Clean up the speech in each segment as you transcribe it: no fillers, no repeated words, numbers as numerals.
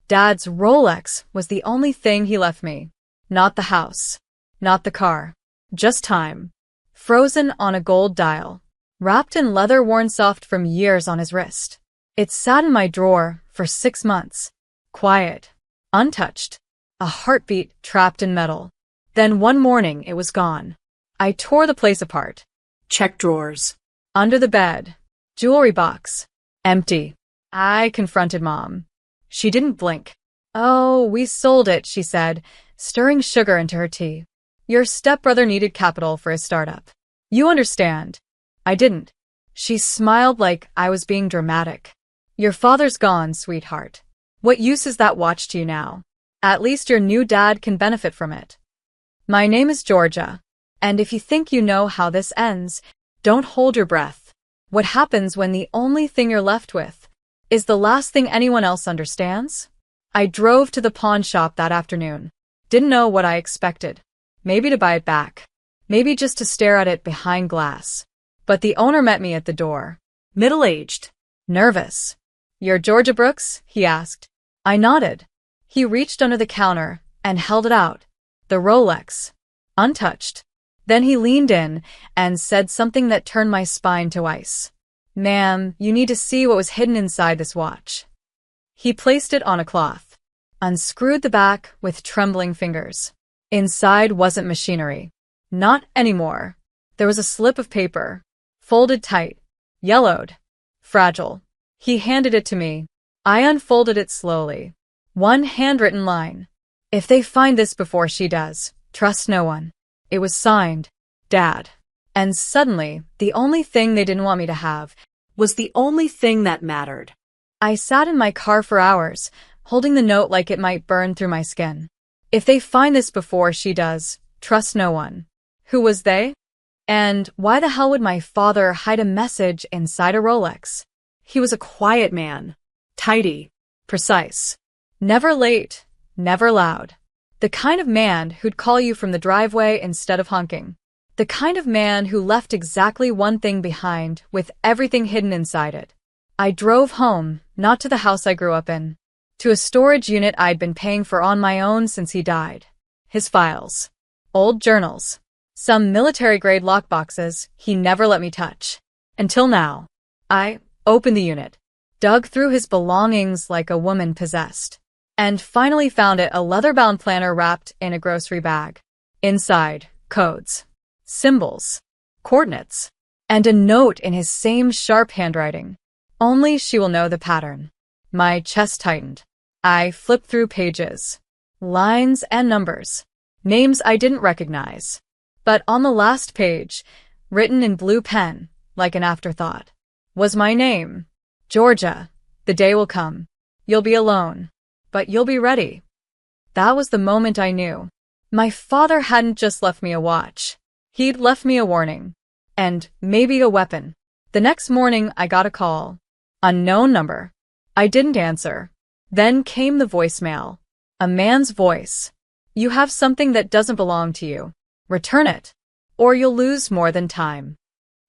Dad's Rolex was the only thing he left me. Not the house. Not the car. Just time. Frozen on a gold dial. Wrapped in leather worn soft from years on his wrist. It sat in my drawer for 6 months. Quiet. Untouched. A heartbeat trapped in metal. Then one morning it was gone. I tore the place apart. Checked drawers. Under the bed. Jewelry box. Empty. I confronted Mom. She didn't blink. "Oh, we sold it," she said, stirring sugar into her tea. "Your stepbrother needed capital for his startup. You understand." I didn't. She smiled like I was being dramatic. "Your father's gone, sweetheart. What use is that watch to you now? At least your new dad can benefit from it." My name is Georgia, and if you think you know how this ends, don't hold your breath. What happens when the only thing you're left with is the last thing anyone else understands? I drove to the pawn shop that afternoon. Didn't know what I expected. Maybe to buy it back. Maybe just to stare at it behind glass. But the owner met me at the door. Middle-aged. Nervous. "You're Georgia Brooks?" he asked. I nodded. He reached under the counter and held it out. The Rolex. Untouched. Then he leaned in and said something that turned my spine to ice. "Ma'am, you need to see what was hidden inside this watch." He placed it on a cloth. Unscrewed the back with trembling fingers. Inside wasn't machinery. Not anymore. There was a slip of paper. Folded tight. Yellowed. Fragile. He handed it to me. I unfolded it slowly. One handwritten line. "If they find this before she does, trust no one." It was signed, Dad. And suddenly, the only thing they didn't want me to have was the only thing that mattered. I sat in my car for hours, holding the note like it might burn through my skin. "If they find this before she does, trust no one." Who was they? And why the hell would my father hide a message inside a Rolex? He was a quiet man. Tidy. Precise. Never late. Never loud. The kind of man who'd call you from the driveway instead of honking. The kind of man who left exactly one thing behind with everything hidden inside it. I drove home, not to the house I grew up in, to a storage unit I'd been paying for on my own since he died. His files. Old journals. Some military-grade lockboxes he never let me touch. Until now. I opened the unit, dug through his belongings like a woman possessed, and finally found it a leather-bound planner wrapped in a grocery bag. Inside, codes, symbols, coordinates, and a note in his same sharp handwriting. Only she will know the pattern. My chest tightened. I flipped through pages. Lines and numbers. Names I didn't recognize. But on the last page, written in blue pen, like an afterthought, was my name. Georgia. The day will come. You'll be alone. But you'll be ready. That was the moment I knew. My father hadn't just left me a watch. He'd left me a warning. And maybe a weapon. The next morning I got a call. Unknown number. I didn't answer. Then came the voicemail. A man's voice. "You have something that doesn't belong to you. Return it, or you'll lose more than time."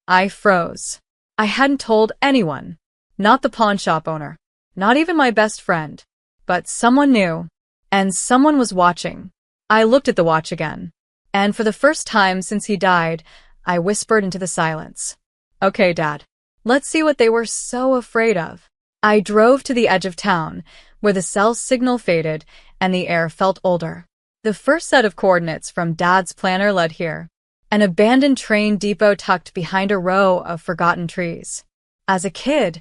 I froze. I hadn't told anyone. Not the pawn shop owner. Not even my best friend. But someone knew. And someone was watching. I looked at the watch again. And for the first time since he died, I whispered into the silence. "Okay, Dad. Let's see what they were so afraid of." I drove to the edge of town, where the cell signal faded and the air felt older. The first set of coordinates from Dad's planner led here. An abandoned train depot tucked behind a row of forgotten trees. As a kid,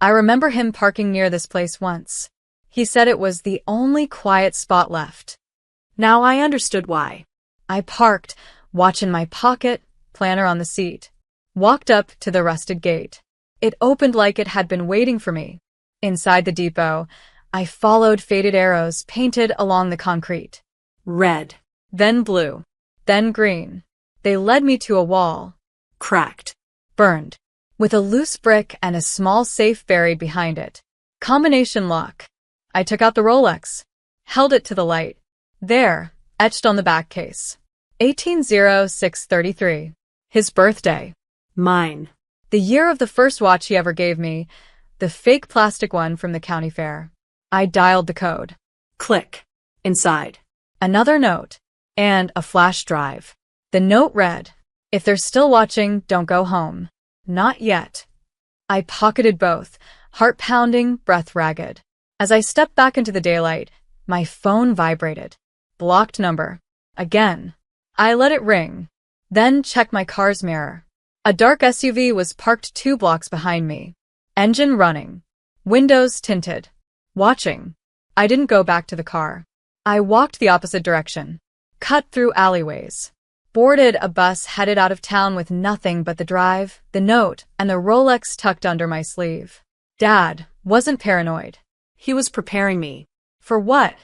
I remember him parking near this place once. He said it was the only quiet spot left. Now I understood why. I parked, watch in my pocket, planner on the seat. Walked up to the rusted gate. It opened like it had been waiting for me. Inside the depot, I followed faded arrows painted along the concrete. Red, then blue, then green. They led me to a wall. Cracked. Burned. With a loose brick and a small safe buried behind it. Combination lock. I took out the Rolex. Held it to the light. There, etched on the back case. 180633. His birthday. Mine. The year of the first watch he ever gave me. The fake plastic one from the county fair. I dialed the code. Click. Inside. Another note. And a flash drive. The note read, "If they're still watching, don't go home. Not yet." I pocketed both, heart pounding, breath ragged. As I stepped back into the daylight, my phone vibrated. Blocked number. Again. I let it ring. Then checked my car's mirror. A dark SUV was parked 2 blocks behind me. Engine running. Windows tinted. Watching. I didn't go back to the car. I walked the opposite direction. Cut through alleyways. Boarded a bus headed out of town with nothing but the drive, the note, and the Rolex tucked under my sleeve. Dad wasn't paranoid. He was preparing me. For what?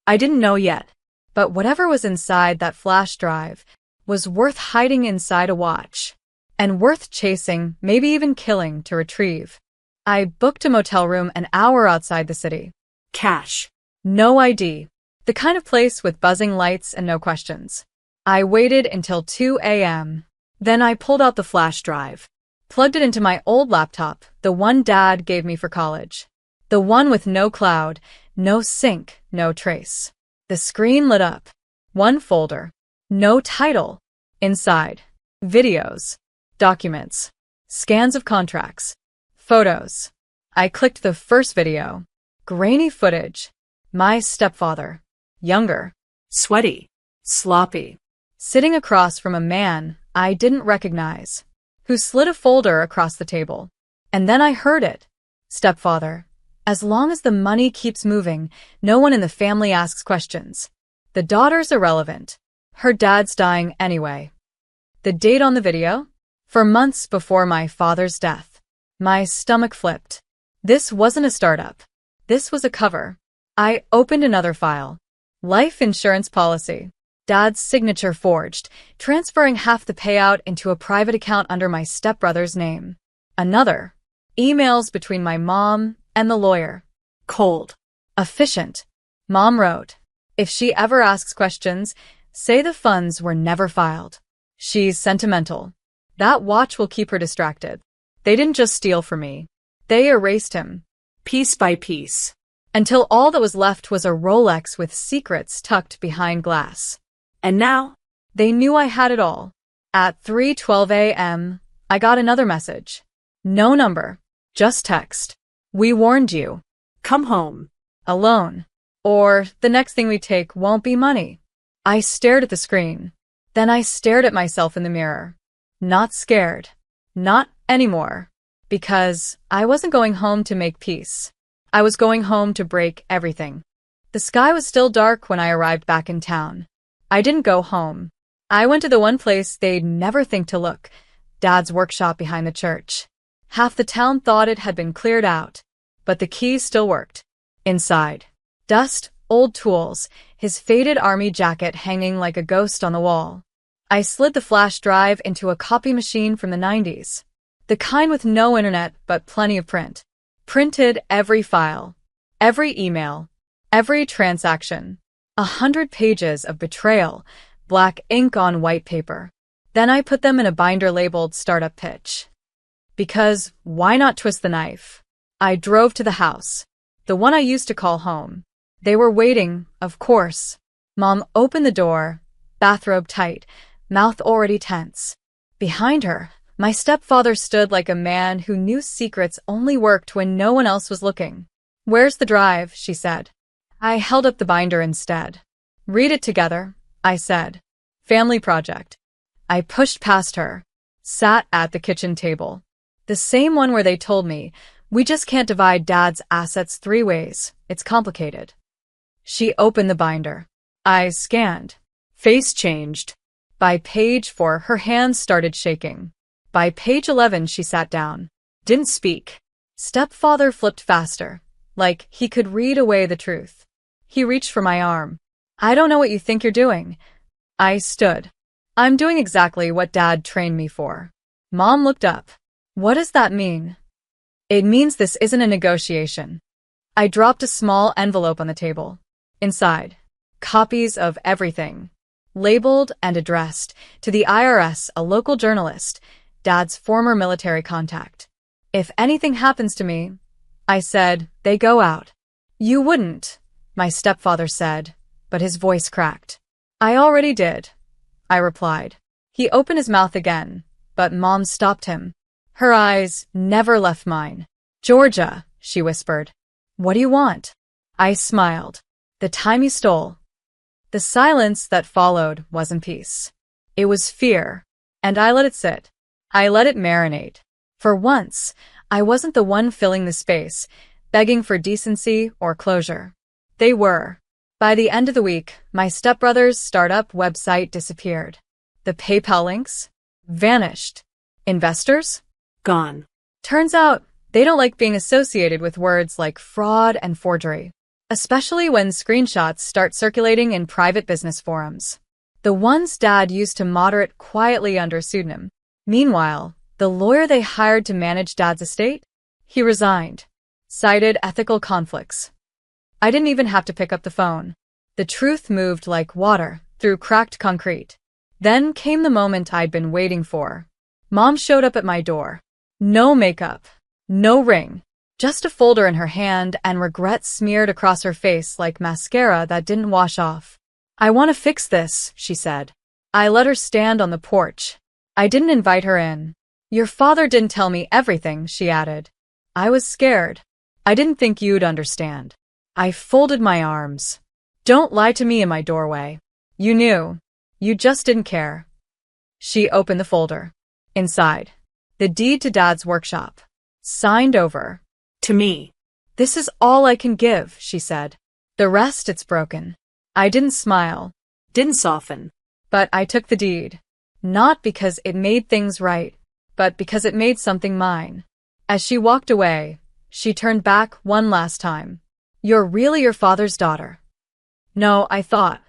I didn't know yet. But whatever was inside that flash drive was worth hiding inside a watch. And worth chasing, maybe even killing, to retrieve. I booked a motel room an hour outside the city. Cash. No ID. The kind of place with buzzing lights and no questions. I waited until 2 a.m. Then I pulled out the flash drive. Plugged it into my old laptop, the one Dad gave me for college. The one with no cloud, no sync, no trace. The screen lit up. One folder. No title. Inside. Videos. Documents. Scans of contracts. Photos. I clicked the first video. Grainy footage. My stepfather. Younger. Sweaty. Sloppy. Sitting across from a man I didn't recognize, who slid a folder across the table. And then I heard it. Stepfather. As long as the money keeps moving, no one in the family asks questions. The daughter's irrelevant. Her dad's dying anyway. The date on the video? For months before my father's death. My stomach flipped. This wasn't a startup. This was a cover. I opened another file. Life insurance policy. Dad's signature forged, transferring half the payout into a private account under my stepbrother's name. Another. Emails between my mom and the lawyer. Cold. Efficient. Mom wrote, "If she ever asks questions, say the funds were never filed." She's sentimental. That watch will keep her distracted. They didn't just steal from me. They erased him. Piece by piece. Until all that was left was a Rolex with secrets tucked behind glass. And now? They knew I had it all. At 3:12 a.m., I got another message. No number. Just text. "We warned you. Come home. Alone. Or the next thing we take won't be money." I stared at the screen. Then I stared at myself in the mirror. Not scared. Not anymore. Because I wasn't going home to make peace. I was going home to break everything. The sky was still dark when I arrived back in town. I didn't go home. I went to the one place they'd never think to look, Dad's workshop behind the church. Half the town thought it had been cleared out, but the keys still worked. Inside. Dust, old tools, his faded army jacket hanging like a ghost on the wall. I slid the flash drive into a copy machine from the 90s. The kind with no internet but plenty of print. Printed every file. Every email. Every transaction. 100 pages of betrayal, black ink on white paper. Then I put them in a binder labeled Startup Pitch. Because why not twist the knife? I drove to the house. The one I used to call home. They were waiting, of course. Mom opened the door, bathrobe tight, mouth already tense. Behind her, my stepfather stood like a man who knew secrets only worked when no one else was looking. "Where's the drive?" she said. I held up the binder instead. "Read it together," I said. "Family project." I pushed past her. Sat at the kitchen table. The same one where they told me, "We just can't divide Dad's assets 3 ways. It's complicated." She opened the binder. I scanned. Face changed. By page 4, her hands started shaking. By page 11, she sat down. Didn't speak. Stepfather flipped faster, like he could read away the truth. He reached for my arm. "I don't know what you think you're doing." I stood. "I'm doing exactly what Dad trained me for." Mom looked up. "What does that mean?" "It means this isn't a negotiation." I dropped a small envelope on the table. Inside, copies of everything. Labeled and addressed to the IRS, a local journalist, Dad's former military contact. "If anything happens to me," I said, "they go out. You wouldn't, my stepfather said, but his voice cracked. I already did, I replied. He opened his mouth again, but Mom stopped him. Her eyes never left mine. Georgia, she whispered. What do you want? I smiled. The time you stole. The silence that followed wasn't peace. It was fear, and I let it sit. I let it marinate. For once, I wasn't the one filling the space, begging for decency or closure. They were. By the end of the week, my stepbrother's startup website disappeared. The PayPal links vanished. Investors? Gone. Turns out, they don't like being associated with words like fraud and forgery, especially when screenshots start circulating in private business forums. The ones Dad used to moderate quietly under pseudonym. Meanwhile, the lawyer they hired to manage Dad's estate? He resigned. Cited ethical conflicts. I didn't even have to pick up the phone. The truth moved like water through cracked concrete. Then came the moment I'd been waiting for. Mom showed up at my door. No makeup. No ring. Just a folder in her hand and regret smeared across her face like mascara that didn't wash off. I want to fix this, she said. I let her stand on the porch. I didn't invite her in. Your father didn't tell me everything, she added. I was scared. I didn't think you'd understand. I folded my arms. Don't lie to me in my doorway. You knew. You just didn't care. She opened the folder. Inside, the deed to Dad's workshop. Signed over. To me. This is all I can give, she said. The rest it's broken. I didn't smile. Didn't soften. But I took the deed. Not because it made things right, but because it made something mine. As she walked away, she turned back one last time. You're really your father's daughter. No, I thought.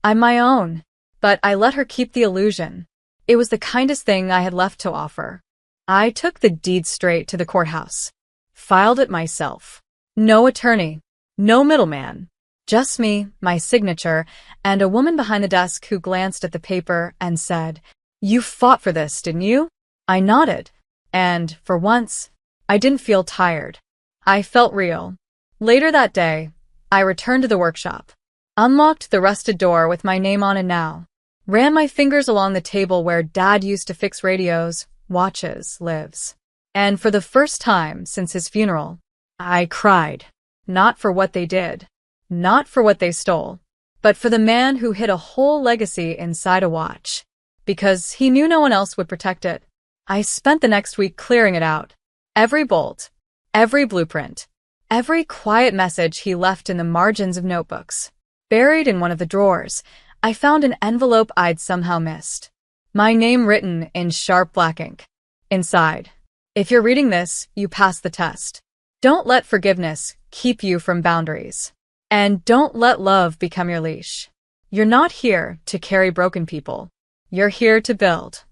I'm my own. But I let her keep the illusion. It was the kindest thing I had left to offer. I took the deed straight to the courthouse. Filed it myself. No attorney. No middleman. Just me, my signature, and a woman behind the desk who glanced at the paper and said, You fought for this, didn't you? I nodded. And, for once, I didn't feel tired. I felt real. Later that day, I returned to the workshop. Unlocked the rusted door with my name on it now. Ran my fingers along the table where Dad used to fix radios, watches, lives. And for the first time since his funeral, I cried. Not for what they did. Not for what they stole. But for the man who hid a whole legacy inside a watch. Because he knew no one else would protect it. I spent the next week clearing it out. Every bolt. Every blueprint. Every quiet message he left in the margins of notebooks. Buried in one of the drawers, I found an envelope I'd somehow missed. My name written in sharp black ink. Inside. If you're reading this, you passed the test. Don't let forgiveness keep you from boundaries. And don't let love become your leash. You're not here to carry broken people. You're here to build.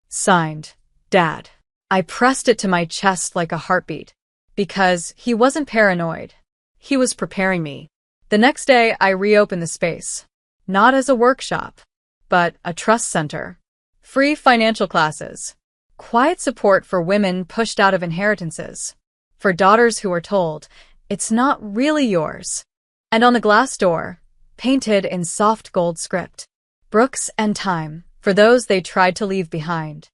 Signed, Dad. I pressed it to my chest like a heartbeat. Because he wasn't paranoid. He was preparing me. The next day, I reopened the space. Not as a workshop, but a trust center. Free financial classes. Quiet support for women pushed out of inheritances. For daughters who were told, it's not really yours. And on the glass door, painted in soft gold script, Brooks and Time, for those they tried to leave behind.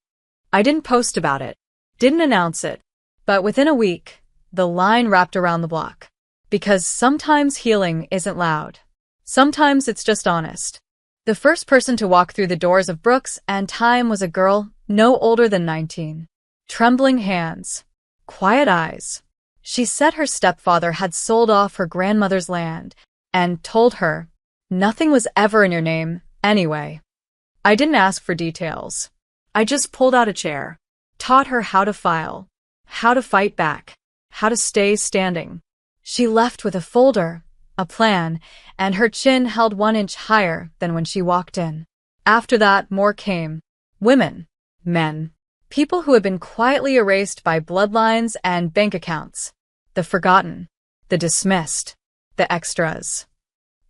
I didn't post about it, didn't announce it, but within a week, the line wrapped around the block. Because sometimes healing isn't loud. Sometimes it's just honest. The first person to walk through the doors of Brooks and Time was a girl no older than 19. Trembling hands. Quiet eyes. She said her stepfather had sold off her grandmother's land and told her, nothing was ever in your name, anyway. I didn't ask for details. I just pulled out a chair, taught her how to file, how to fight back, how to stay standing. She left with a folder, a plan, and her chin held 1 inch higher than when she walked in. After that, more came. Women, men, people who had been quietly erased by bloodlines and bank accounts. The forgotten, the dismissed, the extras.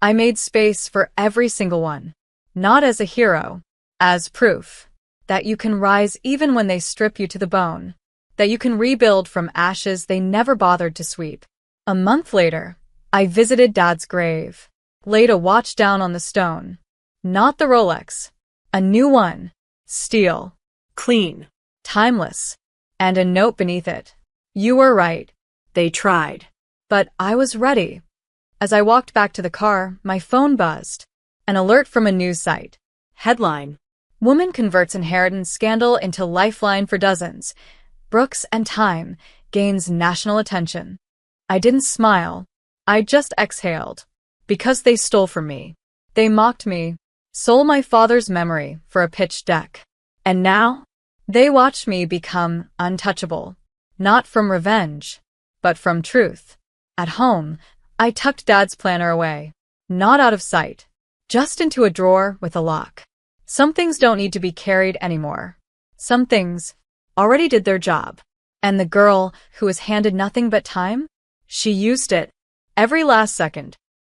I made space for every single one. Not as a hero, as proof that you can rise even when they strip you to the bone, that you can rebuild from ashes they never bothered to sweep. A month later, I visited Dad's grave, laid a watch down on the stone. Not the Rolex. A new one. Steel. Clean. Timeless. And a note beneath it. You were right. They tried. But I was ready. As I walked back to the car, my phone buzzed. An alert from a news site. Headline. Woman converts inheritance scandal into lifeline for dozens. Brooks and Time gains national attention. I didn't smile. I just exhaled. Because they stole from me. They mocked me. Sold my father's memory for a pitch deck. And now, they watch me become untouchable. Not from revenge, but from truth. At home, I tucked Dad's planner away. Not out of sight. Just into a drawer with a lock. Some things don't need to be carried anymore. Some things already did their job. And the girl who was handed nothing but time? She used it. Every last second.